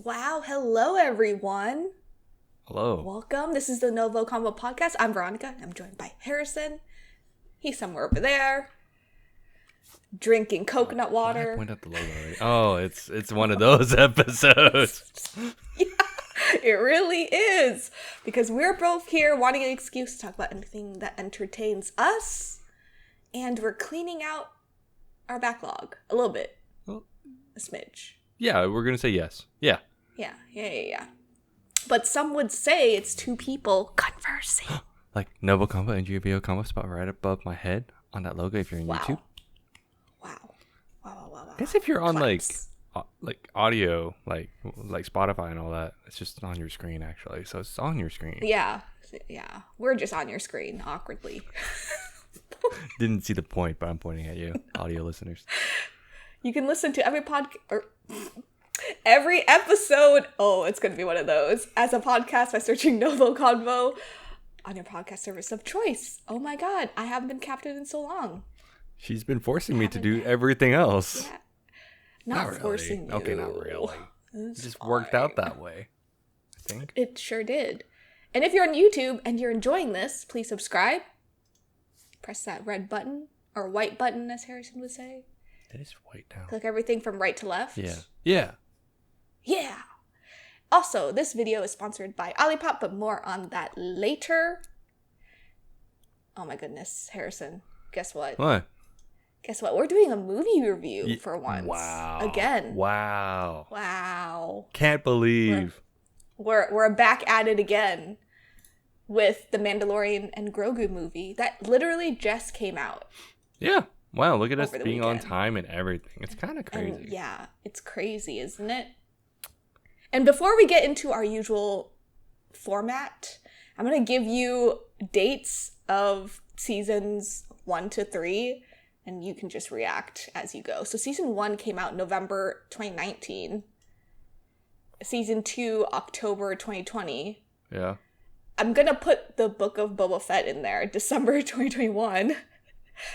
Wow, hello everyone. Hello. Welcome. This is the Novo Combo Podcast. I'm Veronica. I'm joined by Harrison. He's somewhere over there, drinking coconut Why did I water. point out the logo already? Oh, it's one of those episodes. Yeah, it really is. Because we're both here wanting an excuse to talk about anything that entertains us. And we're cleaning out our backlog a little bit. Well, A smidge. yeah, we're gonna say yes. Yeah. Yeah. But some would say it's two people conversing. Like Novo Combo and GBO Combo spot right above my head on that logo if you're in YouTube. Wow. I guess if you're on Claps. like audio, like Spotify and all that, it's just on your screen actually. So it's on your screen. Yeah. We're just on your screen awkwardly. Didn't see the point, but I'm pointing at you, audio listeners. You can listen to every episode. Oh, it's gonna be one of those as a podcast by searching Novo Convo on your podcast service of choice. Oh my god, I haven't been captain in so long. She's been forcing me to do everything else. Yeah, not really. forcing you. Okay, not really. It's It just fine. worked out that way, I think. It sure did. And if you're on YouTube and you're enjoying this, please subscribe. Press that red button or white button, as Harrison would say. It is white now. Click everything from right to left. Yeah. Yeah. Also, this video is sponsored by Olipop, but more on that later. Oh my goodness, Harrison. Guess what? What? Guess what? We're doing a movie review for once. Wow. Again. Wow. Can't believe. We're back at it again with the Mandalorian and Grogu movie that literally just came out. Yeah. Wow, look at us Over the being on weekend. time and everything. It's kind of crazy. And yeah, it's crazy, isn't it? And before we get into our usual format, I'm going to give you dates of seasons 1 to 3, and you can just react as you go. So season 1 came out November 2019. Season 2, October 2020. Yeah. I'm going to put the Book of Boba Fett in there, December 2021.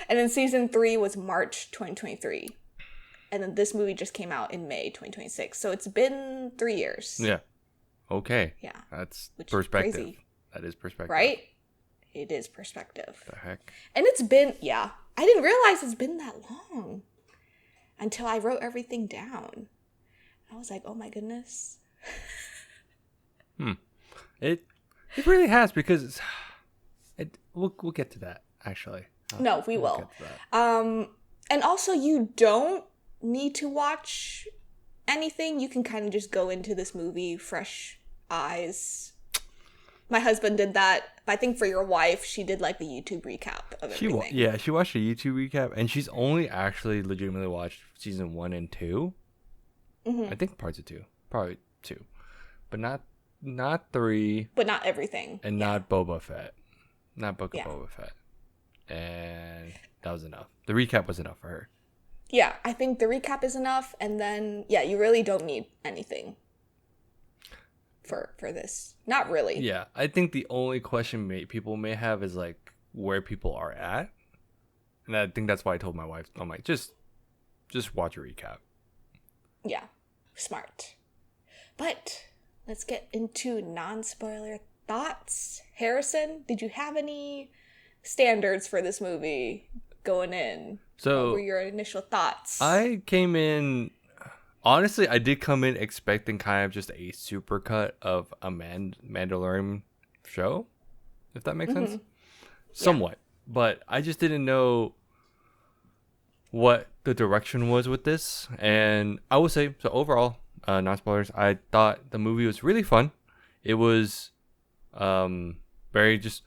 And then season 3 was March 2023. And then this movie just came out in May 2026. So it's been 3 years. Yeah. Okay. Yeah. That's Which is perspective. crazy. That is perspective. Right? It is perspective. The heck? And it's been, yeah. I didn't realize it's been that long until I wrote everything down. I was like, oh my goodness. It really has because we'll get to that actually. No, we We'll will. get to that. And also, you don't need to watch anything. You can kind of just go into this movie fresh eyes. My husband did that. But I think for your wife, she did like the YouTube recap of everything. She watched a YouTube recap and she's only actually legitimately watched season 1 and 2. Mm-hmm. I think parts of 2. Probably 2. But not 3 But not everything. and not Boba Fett. Not Book of Yeah. Boba Fett. And that was enough. The recap was enough for her. Yeah, I think the recap is enough. And then, yeah, you really don't need anything for this. Not really. Yeah, I think the only question people may have is like where people are at, and I think that's why I told my wife, I'm like, just watch a recap. Yeah, smart. But let's get into non-spoiler thoughts. Harrison, did you have any standards for this movie going in? So what were your initial thoughts? I came in. Honestly, I did come in expecting kind of just a supercut of a Mandalorian show, if that makes sense. Somewhat. But I just didn't know what the direction was with this. And I would say, so overall, non-spoilers, I thought the movie was really fun. It was very just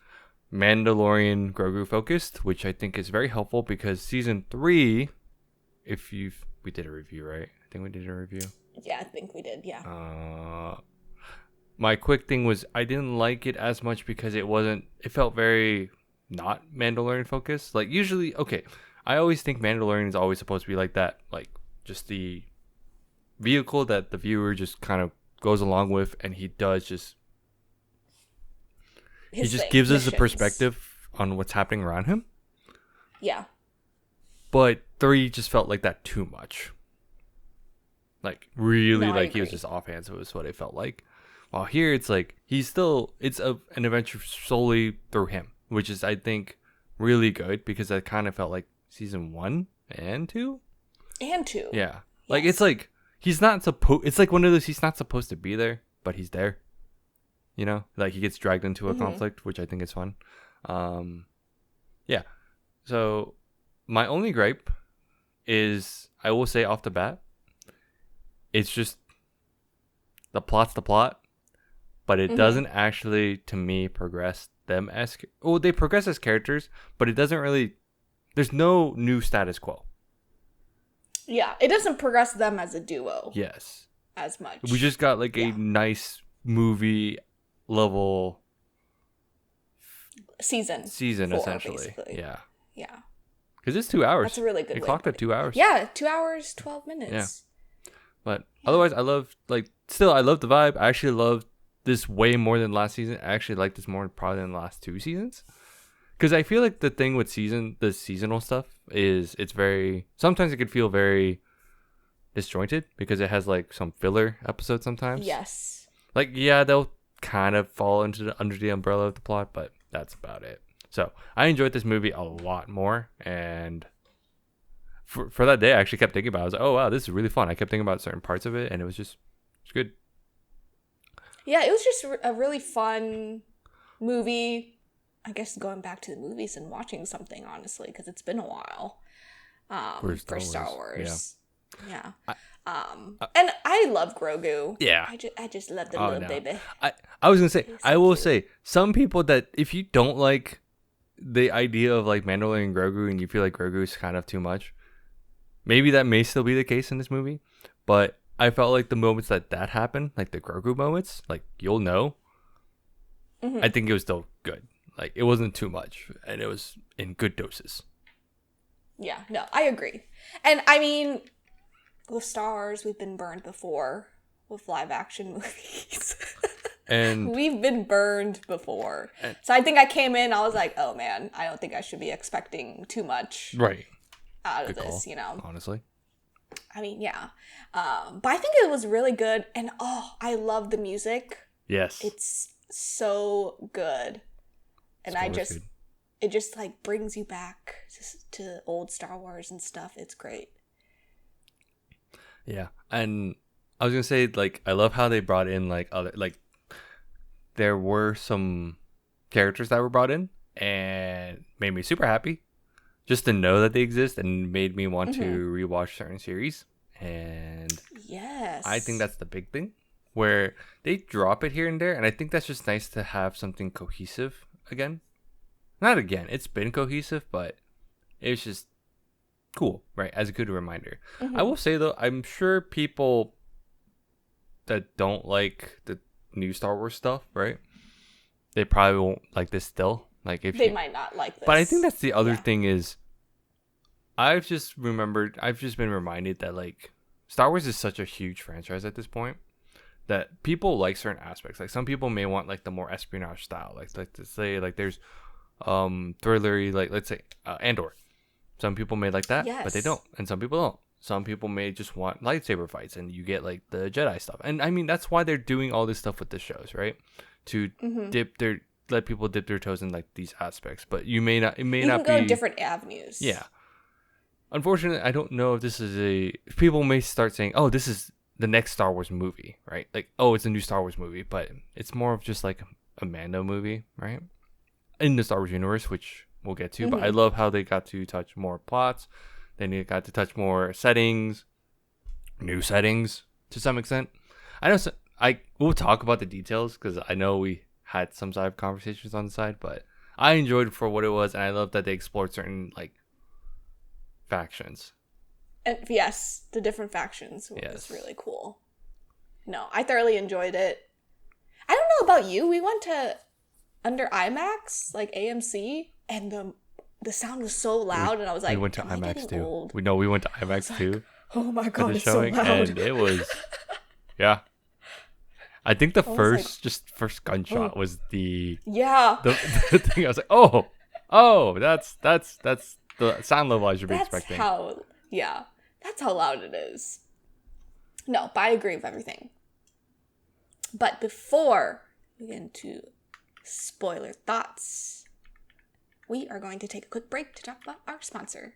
Mandalorian Grogu focused, which I think is very helpful because season 3, we did a review, right? I think we did a review. Yeah, I think we did, yeah. My quick thing was I didn't like it as much because it felt very not Mandalorian focused. Like usually, okay, I always think Mandalorian is always supposed to be like that, like just the vehicle that the viewer just kind of goes along with, and he just gives us a perspective on what's happening around him. Yeah. But 3 just felt like that too much. Like really, No, I like he was agree. just offhand. So it was what it felt like. While here, it's like an adventure solely through him, which is I think really good because I kind of felt like season 1 and 2. And two. Yeah, like Yes. it's like he's not supposed. It's like one of those he's not supposed to be there, but he's there. You know, like he gets dragged into a conflict, which I think is fun. Yeah. So my only gripe is I will say off the bat, it's just the plot's the plot, but it doesn't actually, to me, progress them as they progress as characters, but it doesn't really. There's no new status quo. Yeah, it doesn't progress them as a duo Yes, as much. we just got like a nice movie level season 4, essentially. basically. Yeah, Yeah. because it's 2 hours. That's a really good It way clocked to at put it. 2 hours. Yeah, 2 hours, 12 minutes. Yeah. But otherwise, I love I love the vibe. I actually love this way more than last season. I actually like this more probably than the last 2 seasons. Because I feel like the thing with the seasonal stuff is sometimes it could feel very disjointed because it has like some filler episodes sometimes. Yes. Like, yeah, they'll kind of fall under the umbrella of the plot, but that's about it. So I enjoyed this movie a lot more, and for that day, I actually kept thinking about it. I was like, oh wow, this is really fun. I kept thinking about certain parts of it, and it's good. Yeah, it was just a really fun movie. I guess going back to the movies and watching something, honestly, because it's been a while for Star Wars. Yeah. And I love Grogu. Yeah. I just love the little baby. I was gonna say, He's I so will cute. say, some people that if you don't like the idea of like Mandalorian and Grogu and you feel like Grogu is kind of too much, maybe that may still be the case in this movie. But I felt like the moments that happened, like the Grogu moments, like you'll know. I think it was still good. Like it wasn't too much, and it was in good doses. Yeah, no, I agree. And I mean, with Star Wars, we've been burned before with live action movies. And We've been burned before. So I think I came in, I was like, oh man, I don't think I should be expecting too much right, out of good this, call, you know? honestly. I mean, yeah. But I think it was really good. And I love the music. Yes, It's so good. And good. it just like brings you back to old Star Wars and stuff. It's great. Yeah, and I was gonna say like I love how they brought in like other like there were some characters that were brought in and made me super happy just to know that they exist and made me want to rewatch certain series. And Yes. I think that's the big thing where they drop it here and there, and I think that's just nice to have something cohesive again. Not again, it's been cohesive, but it's just cool, right? As a good reminder. I will say though, I'm sure people that don't like the new Star Wars stuff, right? They probably won't like this still. Like if they might not like this. But I think that's the other thing is I've just been reminded that like Star Wars is such a huge franchise at this point that people like certain aspects. Like some people may want like the more espionage style. Like to say like there's thrillery, like let's say Andor. Some people may like that, but they Yes. don't, and some people don't. Some people may just want lightsaber fights, and you get like the Jedi stuff. And I mean that's why they're doing all this stuff with the shows, right? To let people dip their toes in like these aspects. But it may you not can be go different avenues. Yeah. Unfortunately, I don't know if this is people may start saying, "Oh, this is the next Star Wars movie," right? Like, "Oh, it's a new Star Wars movie," but it's more of just like a Mando movie, right? In the Star Wars universe, which we'll get to. But I love how they got to touch more plots. Then they got to touch more settings, new settings to some extent. I know we'll talk about the details because I know we had some side conversations on the side, but I enjoyed it for what it was, and I love that they explored certain like factions. And yes, the different factions was really cool. No, I thoroughly enjoyed it. I don't know about you. We went to under IMAX, like AMC, and the sound was so loud, and I was like, we went to "Am I IMAX getting too. old?" We went to IMAX too. Oh my For god, the it's so showing, loud. and it was, yeah. I think the was first gunshot was the Yeah. the thing. I was like, oh, that's the sound level I should be expecting. That's how loud it is. No, but I agree with everything. But before we get into spoiler thoughts, we are going to take a quick break to talk about our sponsor.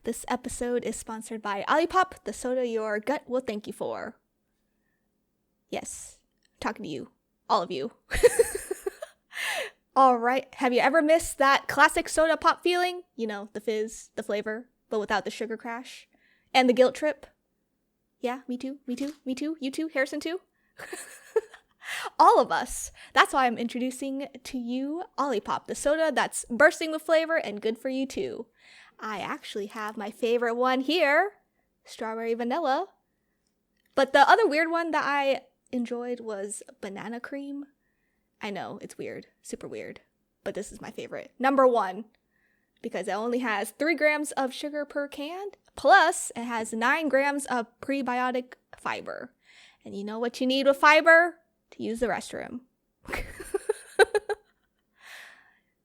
This episode is sponsored by Olipop, the soda your gut will thank you for. Yes, I'm talking to you, all of you. All right, have you ever missed that classic soda pop feeling? You know, the fizz, the flavor, but without the sugar crash and the guilt trip? Yeah, me too, you too, Harrison too? All of us. That's why I'm introducing to you Olipop, the soda that's bursting with flavor and good for you too. I actually have my favorite one here, strawberry vanilla. But the other weird one that I enjoyed was banana cream. I know, it's weird, super weird, but this is my favorite. Number 1, because it only has 3 grams of sugar per can, plus it has 9 grams of prebiotic fiber. And you know what you need with fiber? To use the restroom.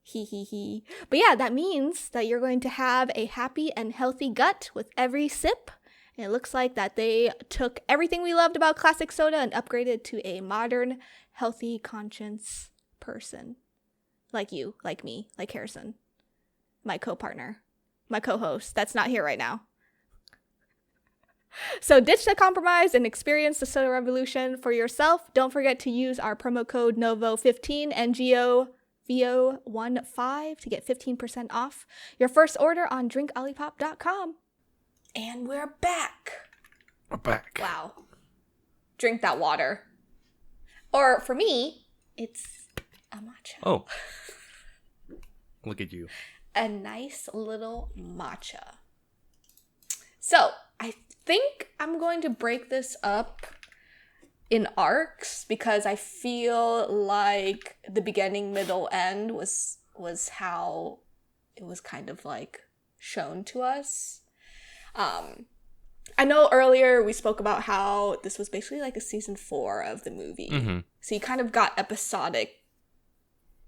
Hee hee hee. But yeah, that means that you're going to have a happy and healthy gut with every sip. And it looks like that they took everything we loved about classic soda and upgraded to a modern, healthy conscience person. Like you, like me, like Harrison. My co-partner. My co-host that's not here right now. So ditch the compromise and experience the soda revolution for yourself. Don't forget to use our promo code NOVO15 NGOVO15 to get 15% off your first order on drinkolipop.com. And we're back. We're back. Wow. Drink that water. Or for me, it's a matcha. Oh. Look at you. A nice little matcha. So, I think I'm going to break this up in arcs because I feel like the beginning, middle, end was how it was kind of like shown to us. I know earlier we spoke about how this was basically like a season 4 of the movie. Mm-hmm. So you kind of got episodic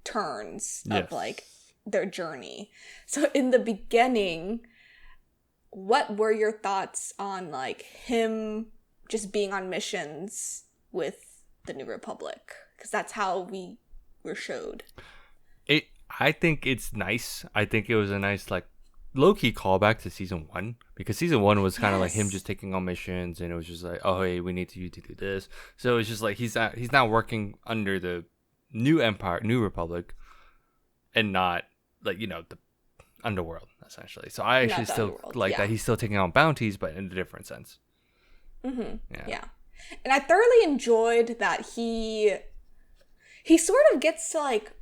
turns of like their journey. So in the beginning, what were your thoughts on like him just being on missions with the New Republic? Because that's how we were showed. I think it's nice. I think it was a nice like low-key callback to season 1, because season 1 was kind of like him just taking on missions, and it was just like, oh hey, we need you to do this. So it's just like he's now working under the new empire, New Republic, and not like, you know, the underworld essentially. So I actually still like that he's still taking on bounties, but in a different sense. Mm-hmm. Yeah. And I thoroughly enjoyed that he sort of gets to like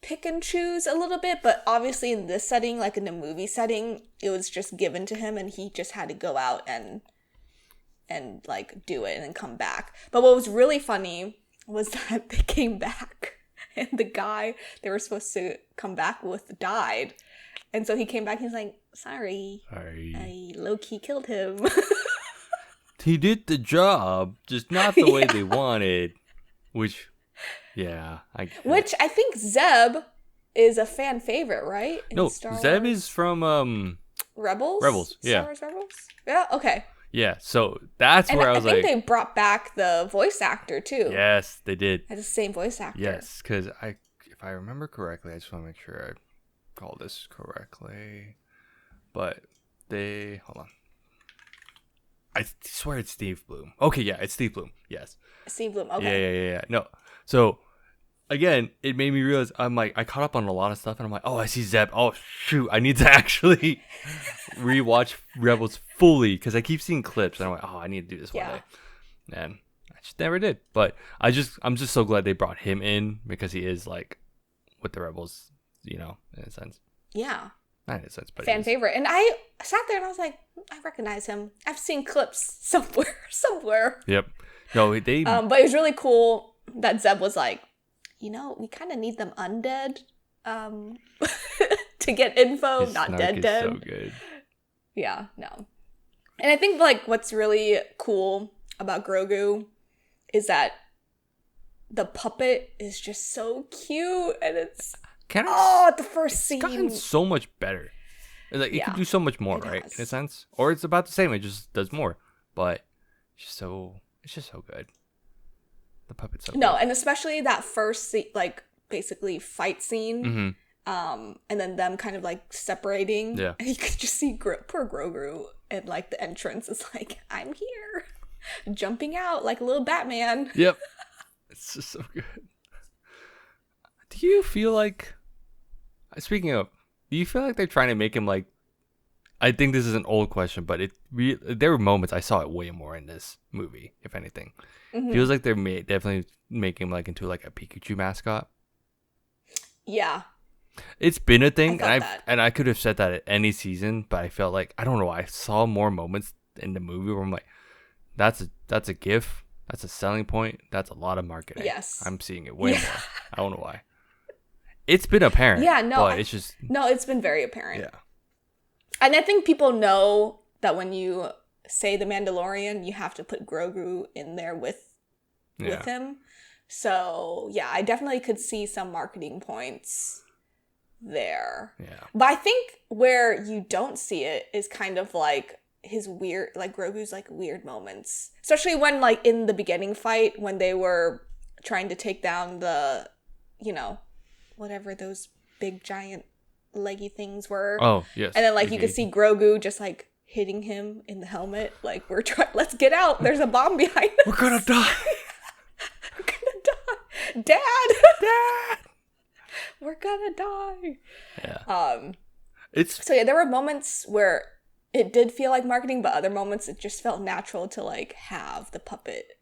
pick and choose a little bit, but obviously in this setting, like in the movie setting, it was just given to him and he just had to go out and like do it and then come back. But what was really funny was that they came back and the guy they were supposed to come back with died. And so he came back and he's like, sorry. I low-key killed him. He did the job, just not the way they wanted. Which I think Zeb is a fan favorite, right? No, Zeb is from Rebels? Rebels, yeah. Star Wars Rebels? Yeah, okay. Yeah, so that's where I was like... I think they brought back the voice actor, too. Yes, they did. It's the same voice actor. Yes, because if I remember correctly, I just want to make sure I call this correctly. But hold on. I swear it's Steve Bloom. Okay, yeah, it's Steve Bloom. Yes. Steve Bloom, okay. Yeah. No, so... Again, it made me realize, I'm like, I caught up on a lot of stuff, and I'm like, oh, I see Zeb. Oh, shoot, I need to actually rewatch Rebels fully, because I keep seeing clips, and I'm like, oh, I need to do this one day. And I just never did. But I'm just so glad they brought him in, because he is, like, with the Rebels, you know, in a sense. Yeah. Not in a sense, but fan favorite. And I sat there, and I was like, I recognize him. I've seen clips somewhere. Yep. No, they... but it was really cool that Zeb was like, you know, we kind of need them undead to get info, His not snark dead. Is so good. Yeah, no. And I think like what's really cool about Grogu is that the puppet is just so cute, and it's the first scene. It's gotten so much better. Like it could do so much more, right? In a sense, or it's about the same. It just does more, but it's just so good. The puppet's so No, good. and especially that first like basically fight scene. Mm-hmm. And then them kind of like separating. Yeah. And you could just see poor Grogu and like the entrance is like, I'm here. Jumping out like a little Batman. Yep. It's just so good. Do you feel like, speaking of, do you feel like they're trying to make him like, I think this is an old question, but there were moments I saw it way more in this movie, if anything. Mm-hmm. Feels like they're definitely making him like into like a Pikachu mascot. Yeah. It's been a thing, that. and I could have said that at any season, but I felt like, I don't know, I saw more moments in the movie where I'm like, that's a gif, that's a selling point, that's a lot of marketing. Yes. I'm seeing it way more. I don't know why. It's been apparent. Yeah, no. But it's just... No, it's been very apparent. Yeah. And I think people know that when you say the Mandalorian, you have to put Grogu in there with him. So, yeah, I definitely could see some marketing points there. Yeah. But I think where you don't see it is kind of like his weird, like Grogu's like weird moments. Especially when like in the beginning fight when they were trying to take down the, whatever those big giant leggy things were. Oh, yes. And then like you could see Grogu just like hitting him in the helmet. Like let's get out. There's a bomb behind us. We're gonna die. We're gonna die. Dad. Dad. We're gonna die. Yeah. So yeah, there were moments where it did feel like marketing, but other moments it just felt natural to like have the puppet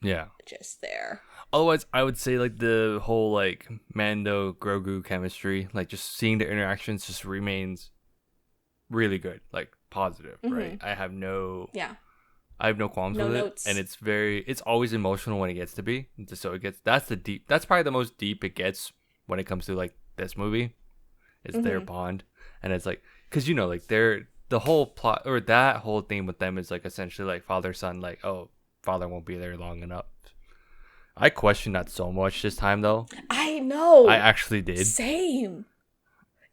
just there. Otherwise, I would say like the whole like Mando Grogu chemistry, like just seeing the interactions just remains really good, like positive, right? I have no qualms with notes. it, and it's always emotional when it gets to be. So that's probably the most deep it gets when it comes to like this movie. It's their bond, and it's like, because like the whole plot or that whole theme with them is like essentially like father son, like, oh, father won't be there long enough. I questioned that so much this time, though. I know. I actually did. Same.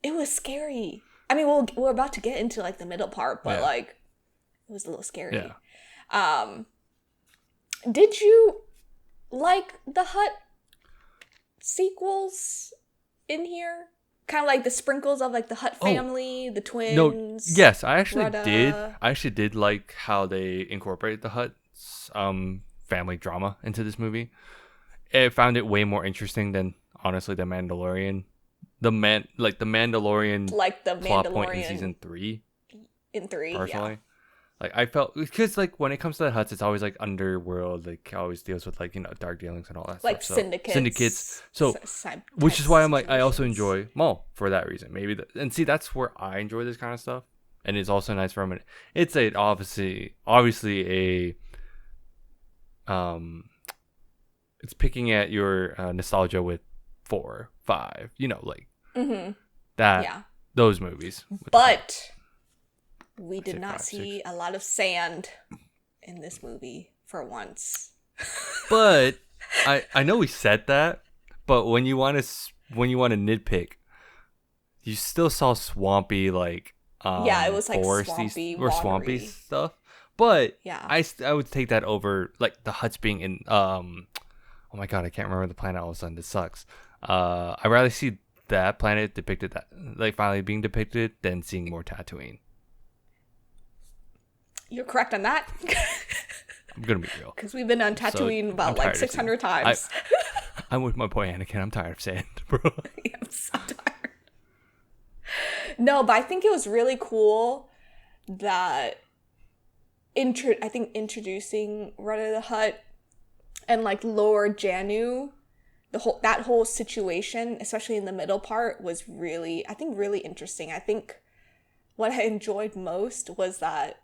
It was scary. I mean, we're about to get into like the middle part, but like it was a little scary. Yeah. Did you like the Hutt sequels in here? Kind of like the sprinkles of like the Hutt family, the twins. No, yes, I actually did. Rudda. I actually did like how they incorporate the Hutt's family drama into this movie. I found it way more interesting than honestly the Mandalorian. The Mandalorian plot point in season 3. In 3, personally. Like I felt, because like when it comes to the Hutts, it's always like underworld, like always deals with like dark dealings and all that like stuff. So, syndicates. So which is why I'm like, I also enjoy Maul for that reason. Maybe and see, that's where I enjoy this kind of stuff, and it's also nice for a minute. It's obviously a it's picking at your nostalgia with 4, 5, like that those movies. But we did not see a lot of sand in this movie for once. But I know we said that, but when you want to nitpick, you still saw swampy like it was like foresty or swampy watery stuff. But yeah, I would take that over like the Hutts being in oh my god, I can't remember the planet all of a sudden. This sucks. I'd rather see that planet depicted, that like finally being depicted, than seeing more Tatooine. You're correct on that. I'm gonna be real, because we've been on Tatooine about like 600 times. I'm with my boy Anakin. I'm tired of sand, bro. Yeah, I'm so tired. No, but I think it was really cool that I think introducing Rudda the Hutt and like Lord Janu, that whole situation, especially in the middle part, was really interesting. I think what I enjoyed most was that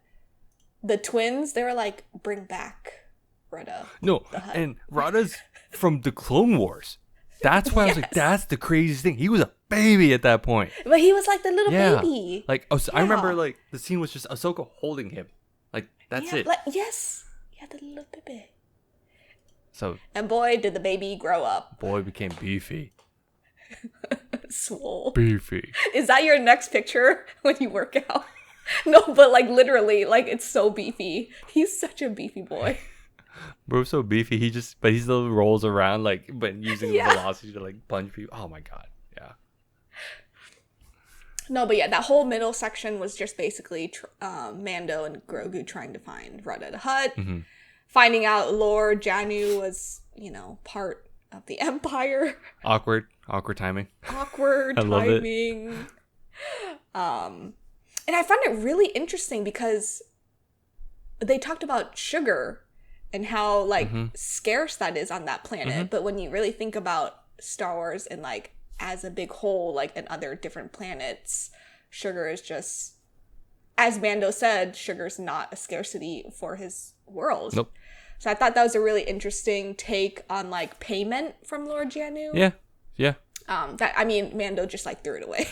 the twins, they were like, bring back Rudda. No, and Rudda's from the Clone Wars. That's why I was like, that's the craziest thing. He was a baby at that point. But he was like the little baby. Like, I remember like the scene was just Ahsoka holding him. Like, that's it. Yes. Yeah, the little baby. So, and boy, did the baby grow up. Boy became beefy. Swole. Beefy. Is that your next picture when you work out? No, but like literally, like it's so beefy. He's such a beefy boy. Bro's so beefy. But he still rolls around but using the velocity to punch people. Oh my god, yeah. No, but yeah, that whole middle section was just basically Mando and Grogu trying to find Red Red Hut, finding out Lord Janu was, part of the Empire. Awkward timing. Awkward timing. And I found it really interesting because they talked about sugar and how scarce that is on that planet. But when you really think about Star Wars and as a big whole, in other different planets, sugar is just, as Mando said, sugar's not a scarcity for his world. Nope. So I thought that was a really interesting take on payment from Lord Janu. Yeah. Mando just threw it away.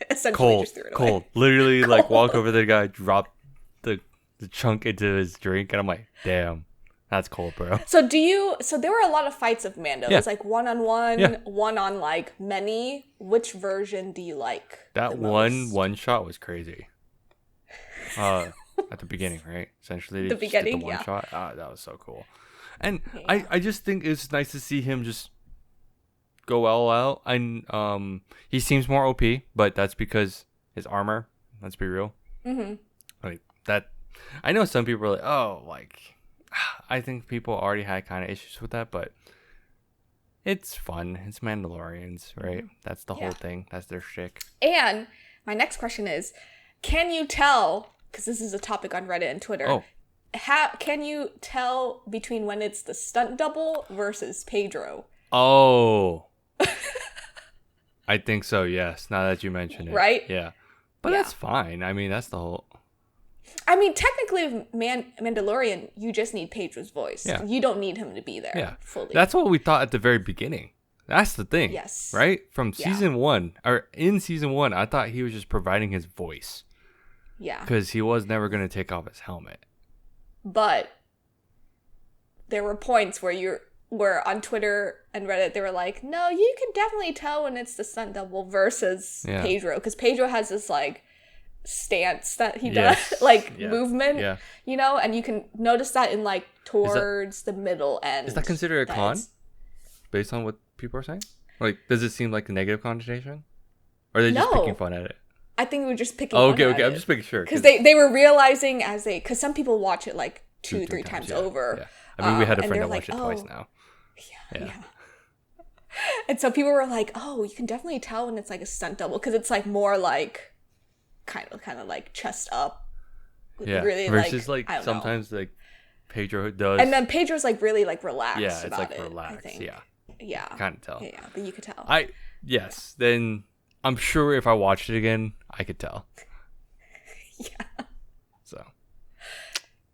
Essentially just threw it away. Cold. Literally walk over to the guy, drop the chunk into his drink, and I'm like, damn. That's cold, bro. So there were a lot of fights of Mando. Yeah. It was one-on-one, one on many. Which version do you like? That one shot was crazy. At the beginning, right? Essentially, the beginning, the one shot. That was so cool. And I just think it's nice to see him just go all out. And he seems more OP, but that's because his armor. Let's be real. That. I know some people are I think people already had kind of issues with that, but it's fun. It's Mandalorians, right? That's the whole thing. That's their shtick. And my next question is, can you tell, because this is a topic on Reddit and Twitter, can you tell between when it's the stunt double versus Pedro? Oh. I think so, yes. Now that you mention it. Right? Yeah. But that's fine. That's the whole... technically, Mandalorian, you just need Pedro's voice. Yeah. You don't need him to be there fully. That's what we thought at the very beginning. That's the thing. Yes. Right? From season 1, or in season 1, I thought he was just providing his voice. Yeah. Because he was never going to take off his helmet. But there were points where on Twitter and Reddit, they were like, no, you can definitely tell when it's the stunt double versus Pedro. Because Pedro has this, stance that he does, movement, and you can notice that in towards the middle end. Is that considered a con based on what people are saying? Does it seem like a negative connotation, or are they just picking fun at it? I think we were just picking fun at it. I'm just making sure, because they were realizing because some people watch it 2-3 times over. Yeah. We had a friend that watched it twice now. Yeah. And so people were like, oh, you can definitely tell when it's a stunt double, because it's more kind of chest up, really versus I don't sometimes know. Pedro does, and then Pedro's really relaxed. Yeah, it's about relaxed. I think. Yeah, can't tell. Yeah, but you could tell. Then I'm sure if I watched it again, I could tell. Yeah. So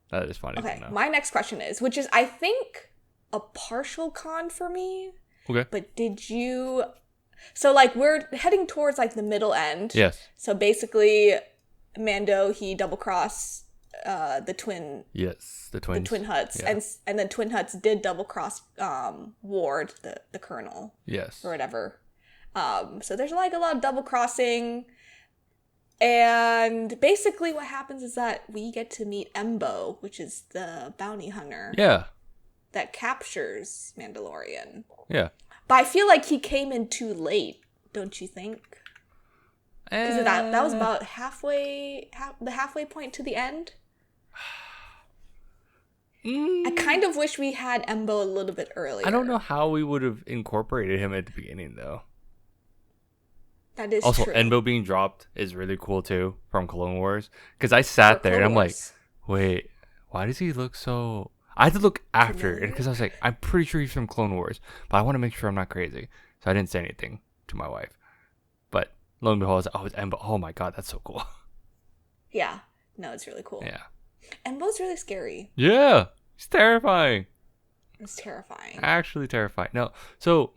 that is funny. Okay, to know. my next question is, which is I think a partial con for me. Okay. But did you? So, we're heading towards, the middle end. Yes. So, basically, Mando, he double-crossed the twin... Yes, the twins. The twin Hutts. Yeah. And the twin Hutts did double-cross Ward, the colonel. Yes. Or whatever. So, there's, a lot of double-crossing. And basically what happens is that we get to meet Embo, which is the bounty hunter. Yeah. That captures Mandalorian. Yeah. But I feel like he came in too late, don't you think? Because that was about the halfway point to the end. I kind of wish we had Embo a little bit earlier. I don't know how we would have incorporated him at the beginning, though. That is also, true. Embo being dropped is really cool, too, from Clone Wars. Because I sat there and I'm like, wait, why does he look so... I had to look after it because I was like, I'm pretty sure he's from Clone Wars, but I want to make sure I'm not crazy. So I didn't say anything to my wife. But lo and behold, I was like, oh, it's Embo. Oh my god, that's so cool. Yeah. No, it's really cool. Yeah. Embo's really scary. Yeah. It's terrifying. It's terrifying. Actually terrifying. No. So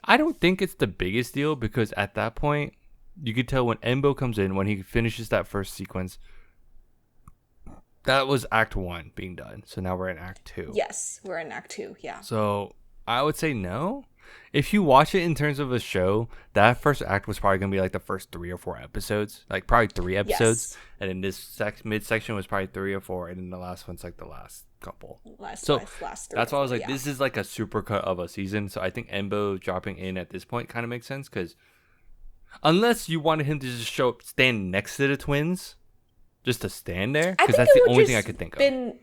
I don't think it's the biggest deal because at that point, you could tell when Embo comes in, when he finishes that first sequence, that was Act 1 being done. So now we're in Act 2. Yes, we're in Act 2, yeah. So I would say no. If you watch it in terms of a show, that first act was probably going to be the first 3 or 4 episodes. Probably 3 episodes. Yes. And then this midsection was probably 3 or 4. And then the last one's the last couple. Last So last three that's why I was like, yeah. this is like a supercut of a season. So I think Embo dropping in at this point kind of makes sense, because unless you wanted him to just show up, stand next to the twins, just to stand there, I because think that's it the would only just thing I could think of.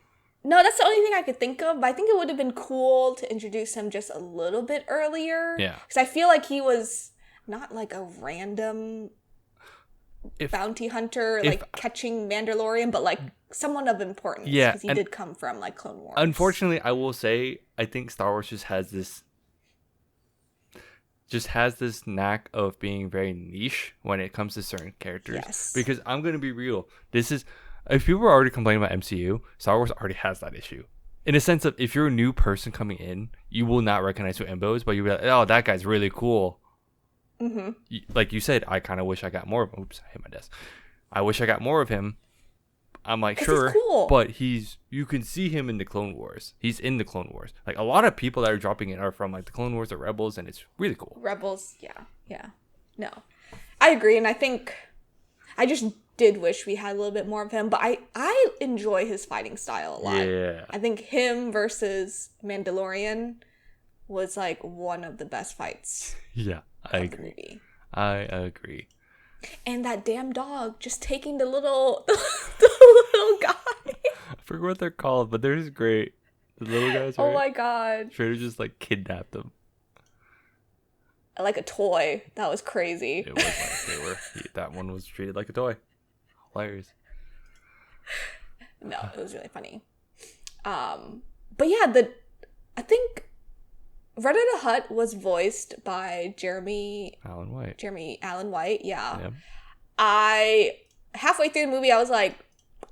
No, that's the only thing I could think of. But I think it would have been cool to introduce him just a little bit earlier. Yeah. Because I feel like he was not like a random bounty hunter, like catching Mandalorian, but like someone of importance. Yeah, because he did come from like Clone Wars. Unfortunately, I will say, I think Star Wars just has this knack of being very niche when it comes to certain characters. Yes. Because I'm gonna be real, if people are already complaining about MCU, Star Wars already has that issue. In a sense of, if you're a new person coming in, you will not recognize who Embo is, but you'll be like, oh, that guy's really cool. Mm-hmm. Like you said, I kind of wish I got more of him. Oops, I hit my desk. I wish I got more of him. I'm like, sure, he's cool. But you can see him in the Clone Wars. He's in the Clone Wars. Like, a lot of people that are dropping in are from like the Clone Wars or Rebels, and it's really cool. Rebels, yeah. No, I agree, and I think I just did wish we had a little bit more of him, but I enjoy his fighting style a lot. Yeah. I think him versus Mandalorian was like one of the best fights. Yeah, I agree. Movie. I agree. And that damn dog just taking the little the little guy. I forget what they're called, but they're just great. The little guys. Right? Oh my god. Trader just like kidnapped them. Like a toy. That was crazy. It was like that one was treated like a toy. Hilarious. No, it was really funny. But yeah, I think Red the Hutt was voiced by Jeremy Allen White. Yeah. I halfway through the movie, I was like,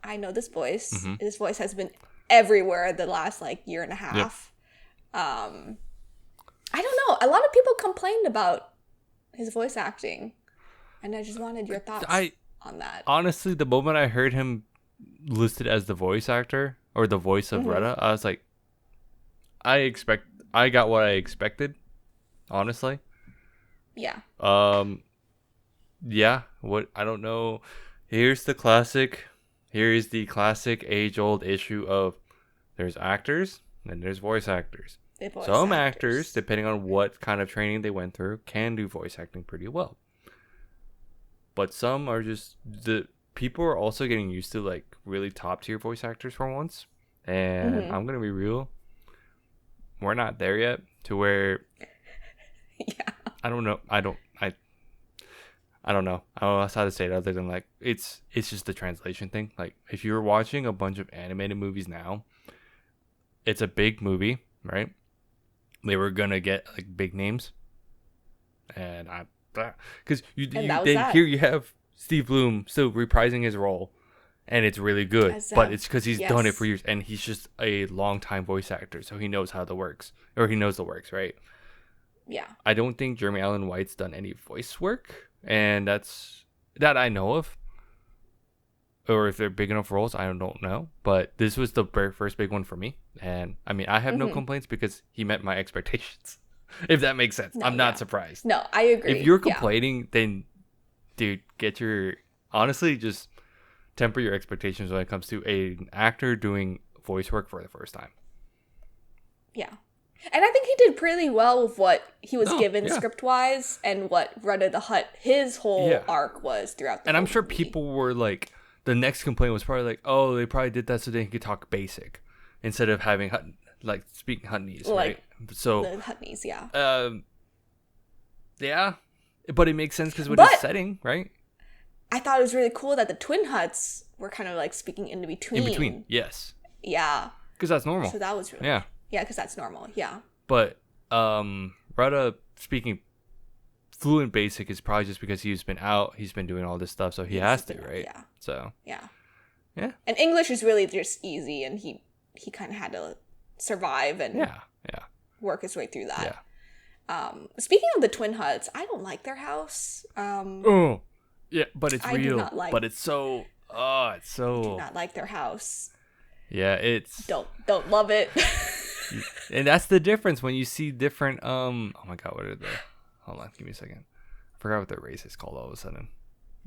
I know this voice. Mm-hmm. This voice has been everywhere the last like year and a half. Yep. I don't know. A lot of people complained about his voice acting, and I just wanted your thoughts on that. Honestly, the moment I heard him listed as the voice actor or the voice of Retta, I was like, I got what I expected, honestly. Yeah. Yeah. What, I don't know. Here's the classic age-old issue of there's actors and there's voice actors. Some actors, depending on what kind of training they went through, can do voice acting pretty well. But some are just, the people are also getting used to like really top tier voice actors for once. And I'm going to be real. We're not there yet to where I don't know. I don't know. I don't know how to say it other than like it's just the translation thing. Like, if you're watching a bunch of animated movies now, it's a big movie, right? They were gonna get like big names, and because here you have Steve Bloom still reprising his role, and it's really good. But it's because he's done it for years, and he's just a long-time voice actor, so he knows how the works, right? Yeah. I don't think Jeremy Allen White's done any voice work, and that I know of. Or if they're big enough roles, I don't know. But this was the very first big one for me. And I mean, I have no complaints because he met my expectations. If that makes sense. I'm not surprised. No, I agree. If you're complaining, then, dude, honestly, just temper your expectations when it comes to an actor doing voice work for the first time. Yeah. And I think he did pretty well with what he was given script-wise and what Red the Hutt, his whole arc was throughout the And I'm sure movie. people were like, the next complaint was probably like, oh, they probably did that so they could talk basic instead of having speaking Huttese, right? So the Huttese, yeah, but it makes sense because with his setting, right? I thought it was really cool that the twin Hutts were kind of like speaking in between. Yes. Yeah. Because that's normal. So that was really because that's normal. Yeah. But Rada speaking fluent basic is probably just because he's been doing all this stuff, so he has to, right? Yeah. So yeah. And English is really just easy, and he kind of had to survive and work his way through that. Yeah. Speaking of the twin Hutts, I don't like their house. Yeah, but it's real. But it's so. It's so. I do not like their house. Yeah, it's. Don't love it. And that's the difference when you see different. Oh my god, what are they? Hold on, give me a second. I forgot what their race is called all of a sudden.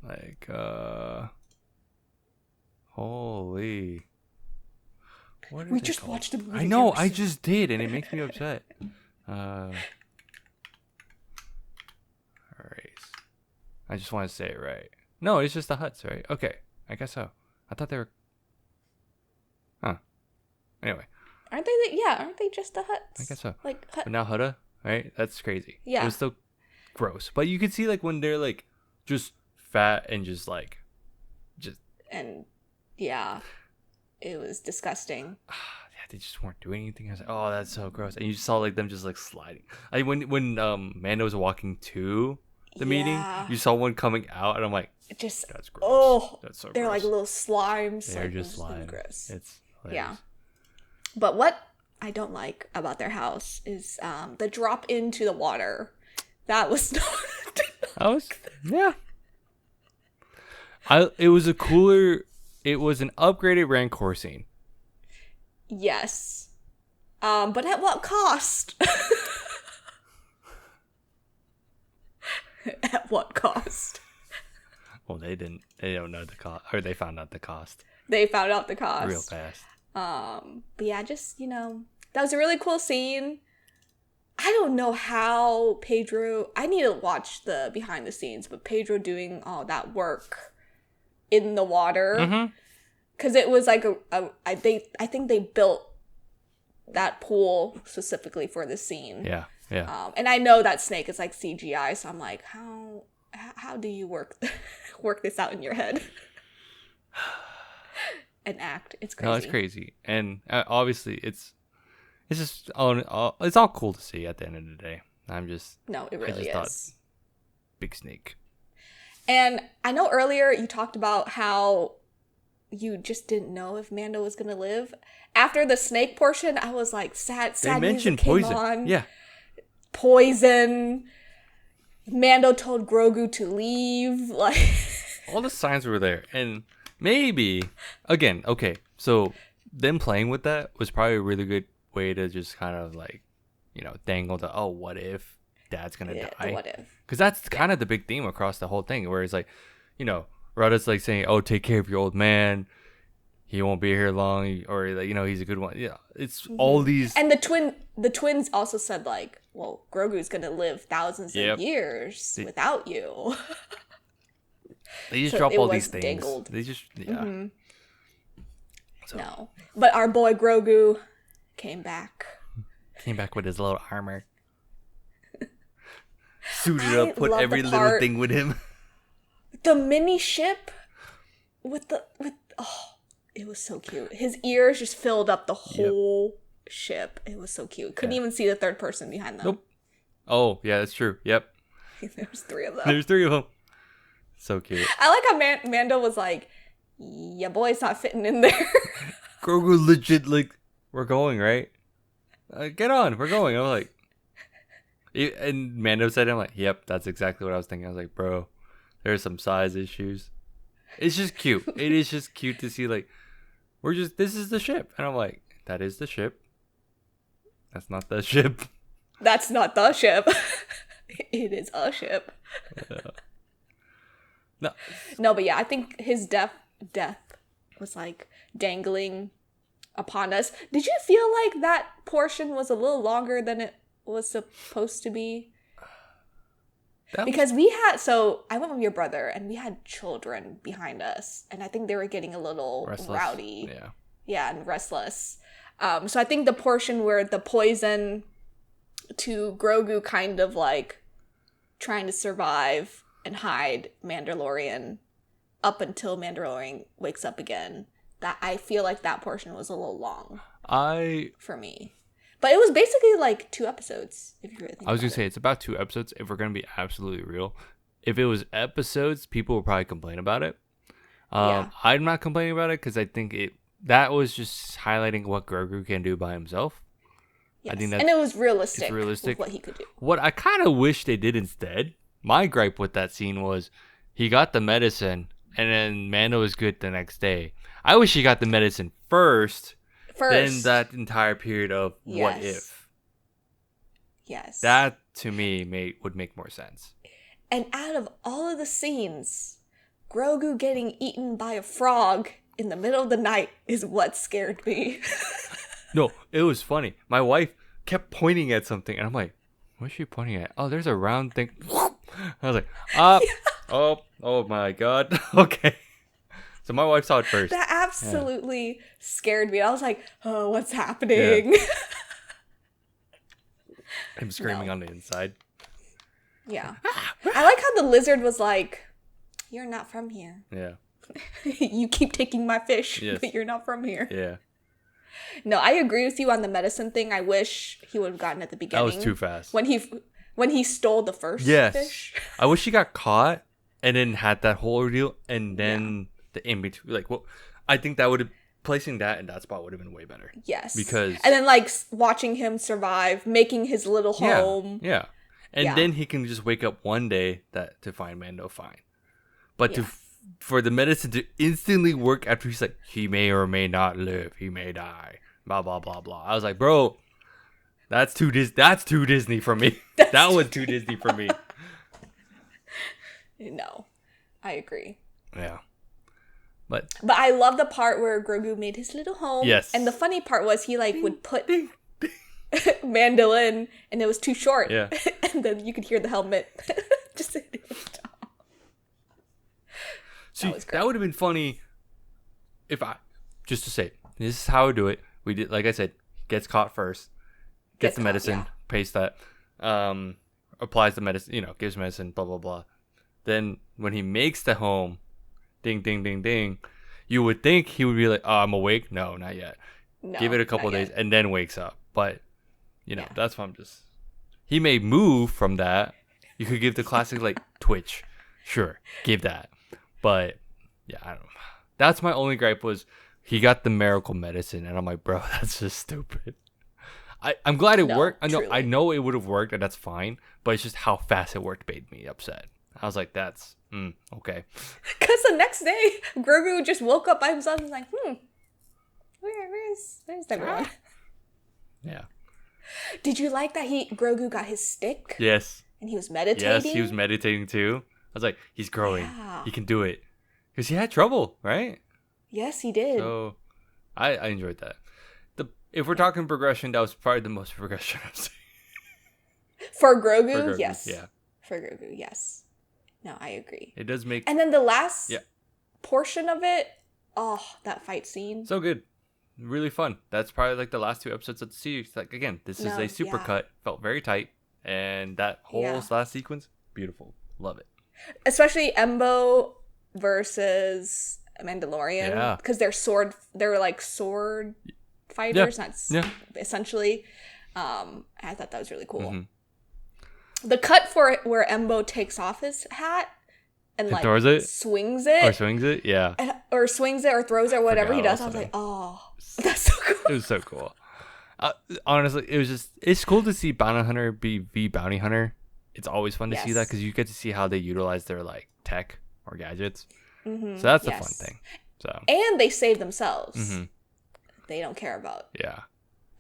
Like, holy. What are We they just called? watched a movie. I know, ever I since. just did, and it makes me upset. Alright. I just want to say it right. No, it's just the huts, right? Okay, I guess so. I thought they were... Huh. Anyway. Aren't they? Yeah, aren't they just the huts? I guess so. Like But now Hutta, right? That's crazy. Yeah. It was still gross. But you can see, like, when they're, like, just fat and just, like... And, yeah. It was disgusting. Yeah, they just weren't doing anything. I was like, oh, that's so gross. And you just saw, like, them just, like, sliding. Like, when Mando was walking to the meeting, you saw one coming out, and I'm like, just that's gross. Oh, That's so they're gross. like little slimes. They're like, just really slime. gross. It's hilarious. Yeah. But what I don't like about their house is the drop into the water. That was not. Yeah. It was an upgraded Rancor scene. Yes. But at what cost? At what cost? Well, they don't know the cost, or they found out the cost They found out the cost. real fast. But yeah, just, that was a really cool scene. I don't know how Pedro, I need to watch the behind the scenes, but Pedro doing all that work in the water. Because it was like I think they built that pool specifically for the scene. Yeah. And I know that snake is like CGI, so I'm like, how do you work this out in your head? And act. It's crazy. No, it's crazy, and obviously it's just it's all cool to see at the end of the day. No, it really is. Big snake. And I know earlier you talked about how you just didn't know if Mando was gonna live. After the snake portion, I was like, sad. They mentioned poison. On. Yeah. Poison. Mando told Grogu to leave. Like all the signs were there, and maybe again, okay. So them playing with that was probably a really good way to just kind of like, dangle the what if Dad's gonna die? What if? Because that's kind of the big theme across the whole thing, where it's like, Rhoda's like saying, "Oh, take care of your old man. He won't be here long," or like, he's a good one. Yeah, it's all these. And the twins also said like, "Well, Grogu's gonna live thousands of years without you." They just drop all these things. Dangled. They just So. No, but our boy Grogu came back. Came back with his little armor. Suited up, put every little thing with him. The mini ship with it was so cute. His ears just filled up the whole ship. It was so cute. Couldn't even see the third person behind them. Nope. Oh, yeah, that's true. Yep. There's three of them. There's three of them. So cute. I like how Mando was like, "Yeah, boy's not fitting in there." Grogu legit like, "We're going, right? Get on, we're going." I'm like, and Mando said, "I'm like, yep, that's exactly what I was thinking." I was like, bro, there's some size issues. It's just cute. It is just cute to see like, this is the ship, and I'm like, that is the ship. That's not the ship. That's not the ship. It is a ship. Yeah. No, but yeah, I think his death was like dangling upon us. Did you feel like that portion was a little longer than it was supposed to be? Because I went with your brother and we had children behind us, and I think they were getting a little rowdy. Yeah, and restless. So I think the portion where the poison to Grogu kind of like trying to survive and hide Mandalorian up until Mandalorian wakes up again, that I feel like that portion was a little long for me. But it was basically like 2 episodes, if you really think I was going to say, it's about 2 episodes, if we're going to be absolutely real. If it was episodes, people would probably complain about it. I'm not complaining about it because I think that was just highlighting what Grogu can do by himself. Yes. I think and it was realistic. It's realistic. With what he could do. What I kind of wish they did instead, my gripe with that scene was he got the medicine and then Mando was good the next day. I wish he got the medicine first. Then that entire period of what if. Yes. That to me would make more sense. And out of all of the scenes, Grogu getting eaten by a frog in the middle of the night is what scared me. No, it was funny. My wife kept pointing at something, and I'm like, what's she pointing at? Oh, there's a round thing. I was like, oh my God. Okay. So my wife saw it first. That absolutely scared me. I was like, oh, what's happening? Yeah. I'm screaming on the inside. Yeah. I like how the lizard was like, you're not from here. Yeah. You keep taking my fish, yes. but you're not from here. Yeah. No, I agree with you on the medicine thing. I wish he would have gotten at the beginning. That was too fast. When he stole the first fish. I wish he got caught and then had that whole ordeal and then the in between. Like, well, I think that would have placing that in that spot would have been way better. Yes. Because and then like watching him survive, making his little home. Yeah. And then he can just wake up one day to find Mando fine. But for the medicine to instantly work after he's like, he may or may not live, he may die, blah blah blah blah. I was like, bro, that's too Disney for me. That was too Disney for me. No, I agree. Yeah, but I love the part where Grogu made his little home. Yes, and the funny part was he like would put Mando in, and it was too short. Yeah, and then you could hear the helmet just hitting the top. See, that would have been funny if just to say, this is how I do it. We did, like I said, gets caught first, gets the medicine, pays that, applies the medicine, gives medicine, blah, blah, blah. Then when he makes the home, ding, ding, ding, ding, you would think he would be like, oh, I'm awake. No, not yet. No, give it a couple of days and then wakes up. But, that's why he may move from that. You could give the classic, like, Twitch. Sure, give that. But yeah, I don't know. That's my only gripe was he got the miracle medicine, and I'm like, bro, that's just stupid. I'm glad it worked. I know it would have worked, and that's fine. But it's just how fast it worked made me upset. I was like, that's okay. Because the next day, Grogu just woke up by himself and was like, where's everyone? Yeah. Did you like that Grogu got his stick? Yes. And he was meditating? Yes, he was meditating too. I was like, he's growing. Yeah. He can do it. Because he had trouble, right? Yes, he did. So, I enjoyed that. If we're talking progression, that was probably the most progression I've seen. For Grogu? Yes. Yeah. For Grogu, yes. No, I agree. It does make... And then the last portion of it, that fight scene. So good. Really fun. That's probably like the last 2 episodes of the series. Like, again, this is a super cut. Felt very tight. And that whole last sequence, beautiful. Love it. Especially Embo versus Mandalorian. Yeah. Because they're like sword fighters. Essentially. I thought that was really cool. Mm-hmm. The cut for where Embo takes off his hat and like throws it? Swings it. Or swings it, yeah. Or swings it or throws it or whatever he does. I was like, oh, that's so cool. It was so cool. Honestly, it's cool to see Bounty Hunter be Bounty Hunter. It's always fun to see that because you get to see how they utilize their like tech or gadgets. Mm-hmm. So that's the fun thing. So and they save themselves. Mm-hmm. They don't care about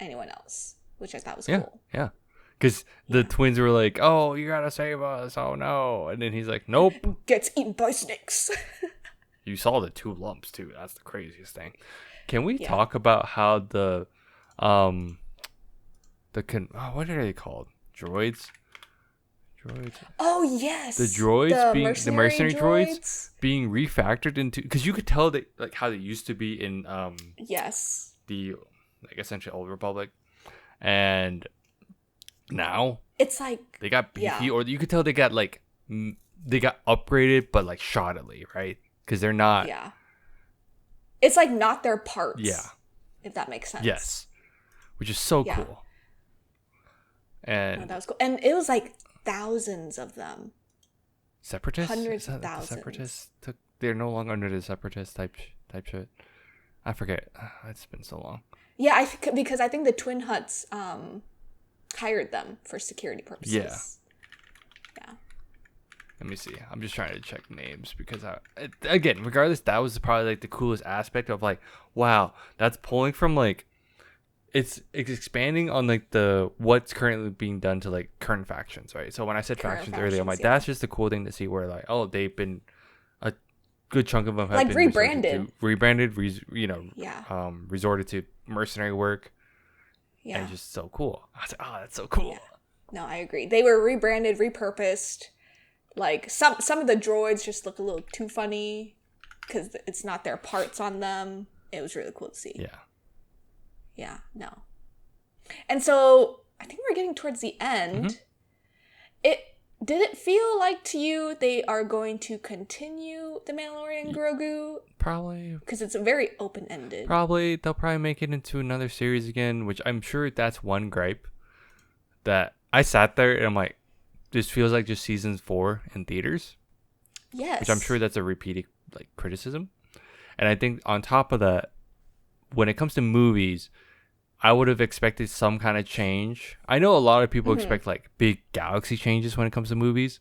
anyone else, which I thought was cool. Yeah, because the twins were like, "Oh, you gotta save us! Oh no!" And then he's like, "Nope." Gets eaten by snakes. You saw the 2 lumps too. That's the craziest thing. Can we talk about how what are they called? Droids. Oh yes. The droids the mercenary droids being refactored into, because you could tell that like how they used to be in the like essentially Old Republic, and now it's like they got beefy, or you could tell they got like they got upgraded, but like shoddily, right? Because they're not. Yeah. It's like not their parts. Yeah. If that makes sense. Yes. Which is so cool. And that was cool, and it was like thousands of them. Separatists? Hundreds of thousands. Separatists they're no longer under the separatist type shit. I forget. It's been so long. Yeah, because I think the Twin Huts hired them for security purposes. Yeah. Let me see. I'm just trying to check names because again, regardless, that was probably like the coolest aspect of like, wow, that's pulling from like, it's expanding on like the what's currently being done to like current factions, right? So when I said factions earlier, I'm like, that's just a cool thing to see where like, oh, they've been good chunk of them have like been rebranded, yeah, resorted to mercenary work. yeah, and just so cool. I was like, oh, that's so cool. yeah. No, I agree. They were rebranded, repurposed. Like some of the droids just look a little too funny because it's not their parts on them. It was really cool to see. Yeah. Yeah, no. And so I think we're getting towards the end. Did it feel like to you they are going to continue the Mandalorian and Grogu? Probably. Because it's very open-ended. Probably. They'll probably make it into another series again, which I'm sure that's one gripe that I sat there and I'm like, this feels like just season 4 in theaters. Yes. Which I'm sure that's a repeated like criticism. And I think on top of that, when it comes to movies, I would have expected some kind of change. I know a lot of people expect like big galaxy changes when it comes to movies.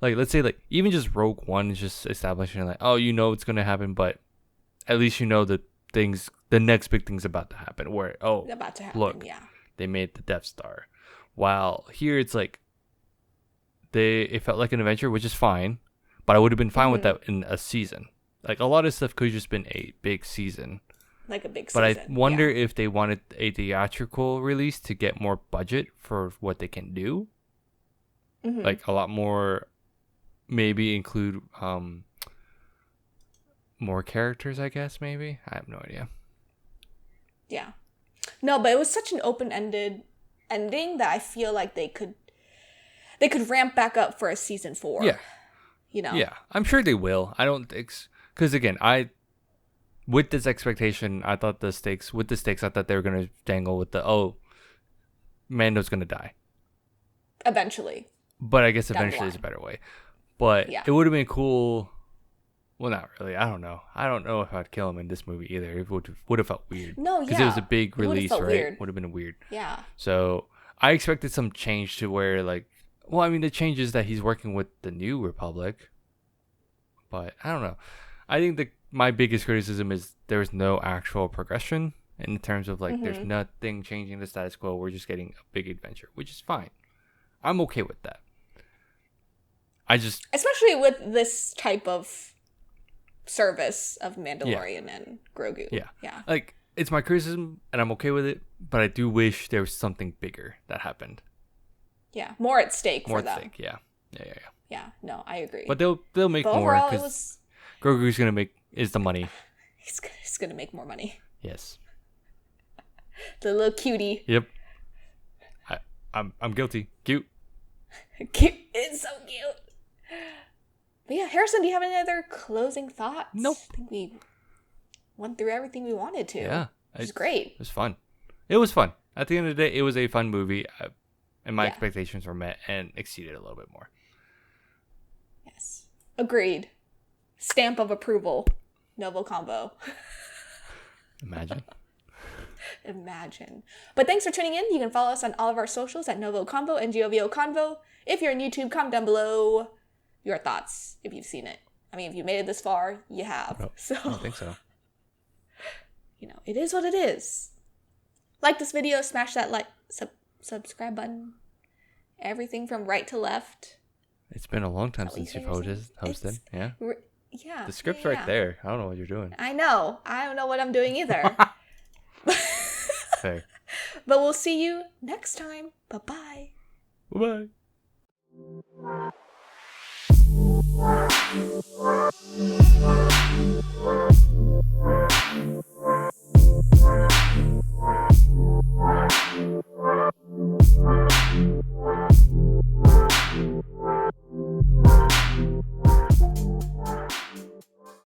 Like let's say like even just Rogue One is just establishing like, oh, you know it's gonna happen, but at least you know the next big thing's about to happen. Where about to happen, look, yeah. they made the Death Star. While here it's like it felt like an adventure, which is fine, but I would have been fine with that in a season. Like a lot of stuff could have just been a big season. Like a big season. But I wonder if they wanted a theatrical release to get more budget for what they can do. Like a lot more, maybe include more characters, I guess, maybe. I have no idea. Yeah. No, but it was such an open-ended ending that I feel like they could ramp back up for a season 4. Yeah. You know? Yeah. I'm sure they will. I don't think... Because again, with this expectation, I thought I thought they were going to dangle with Mando's going to die. Eventually. But I guess eventually is a better way. But it would have been cool. Well, not really. I don't know. I don't know if I'd kill him in this movie either. It would have felt weird. No, yeah. Because it was a big release, right? Weird. Would have been weird. Yeah. So I expected some change to where the change is that he's working with the New Republic. But I don't know. I think my biggest criticism is there's no actual progression in terms of there's nothing changing the status quo. We're just getting a big adventure, which is fine. I'm okay with that. Especially with this type of service of Mandalorian and Grogu. Yeah. Yeah. Like, it's my criticism, and I'm okay with it, but I do wish there was something bigger that happened. Yeah. More at stake for them. More at stake, yeah. Yeah, no, I agree. But they'll make more, because Grogu's going to make is the money. He's gonna make more money. Yes. The little cutie. Yep. I'm guilty. Cute. Cute. It's so cute. But yeah, Harrison, do you have any other closing thoughts? Nope. I think we went through everything we wanted to. Yeah. It was great. It was fun. It was fun. At the end of the day, it was a fun movie, and my expectations were met and exceeded a little bit more. Yes. Agreed. Stamp of approval. Novo combo. Imagine. Imagine. But thanks for tuning in. You can follow us on all of our socials at Novo Combo and GOVO Convo. If you're on YouTube, comment down below your thoughts if you've seen it. I mean, if you made it this far, you have. No, so I don't think so. It is what it is. Like this video, smash that subscribe button. Everything from right to left. It's been a long time since you've hosted. Yeah. Yeah. The script's right there. I don't know what you're doing. I know. I don't know what I'm doing either. Fair. But we'll see you next time. Bye-bye. Bye-bye.